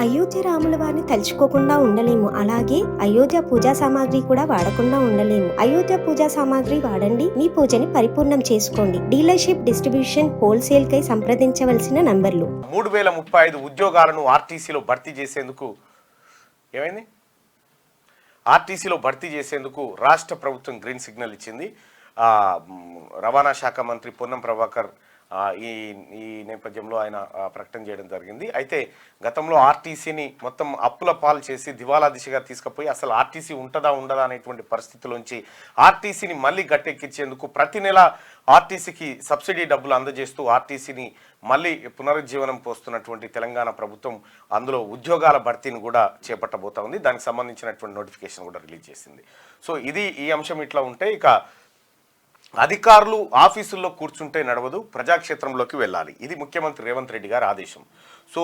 అయోధ్య రాముల వారిని తలుచుకోకుండా ఉండలేము. అలాగే అయోధ్య పూజా సామాగ్రి కూడా వాడకుండా ఉండలేము. అయోధ్య పూజా సామాగ్రి వాడండి, మీ పూజని పరిపూర్ణం చేసుకోండి. డీలర్షిప్, డిస్ట్రిబ్యూషన్, హోల్సేల్ కై సంప్రదించవలసిన నంబర్లు. 3035 ఉద్యోగాలను ఆర్టీసీలో భర్తీ చేసేందుకు ఏమైంది? ఆర్టీసీలో భర్తీ చేసేందుకు రాష్ట్ర ప్రభుత్వం గ్రీన్ సిగ్నల్ ఇచ్చింది. రవాణా శాఖ మంత్రి పొన్నం ప్రభాకర్ ఈ నేపథ్యంలో ఆయన ప్రకటన చేయడం జరిగింది. అయితే గతంలో ఆర్టీసీని మొత్తం అప్పుల పాలు చేసి దివాలా దిశగా తీసుకుపోయి అసలు ఆర్టీసీ ఉంటుందా ఉండదా అనేటువంటి పరిస్థితుల్లోంచి ఆర్టీసీని మళ్ళీ గట్టెక్కించేందుకు ప్రతి నెల ఆర్టీసీకి సబ్సిడీ డబ్బులు అందజేస్తూ ఆర్టీసీని మళ్ళీ పునరుజ్జీవనం పోస్తున్నటువంటి తెలంగాణ ప్రభుత్వం అందులో ఉద్యోగాల భర్తీని కూడా చేపట్టబోతా ఉంది. దానికి సంబంధించినటువంటి నోటిఫికేషన్ కూడా రిలీజ్ చేసింది. సో ఈ అంశం ఇట్లా ఉంటే ఇక అధికారులు ఆఫీసుల్లో కూర్చుంటే నడవదు, ప్రజాక్షేత్రంలోకి వెళ్ళాలి. ఇది ముఖ్యమంత్రి రేవంత్ రెడ్డి గారి ఆదేశం. సో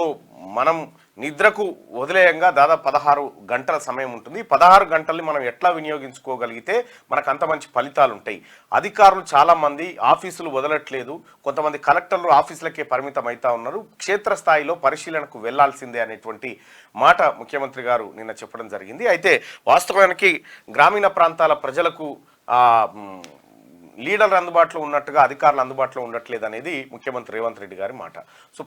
మనం నిద్రకు వదిలేయంగా దాదాపు 16 గంటల సమయం ఉంటుంది. 16 గంటల్ని మనం ఎట్లా వినియోగించుకోగలిగితే మనకు అంత మంచి ఫలితాలు ఉంటాయి. అధికారులు చాలామంది ఆఫీసులు వదలట్లేదు. కొంతమంది కలెక్టర్లు ఆఫీసులకే పరిమితం అవుతా ఉన్నారు. క్షేత్రస్థాయిలో పరిశీలనకు వెళ్లాల్సిందే అనేటువంటి మాట ముఖ్యమంత్రి గారు నిన్న చెప్పడం జరిగింది. అయితే వాస్తవానికి గ్రామీణ ప్రాంతాల ప్రజలకు లీడర్లు అందుబాటులో ఉన్నట్టుగా అధికారులు అందుబాటులో ఉండట్లేదు అనేది ముఖ్యమంత్రి రేవంత్ రెడ్డి గారి మాట. సో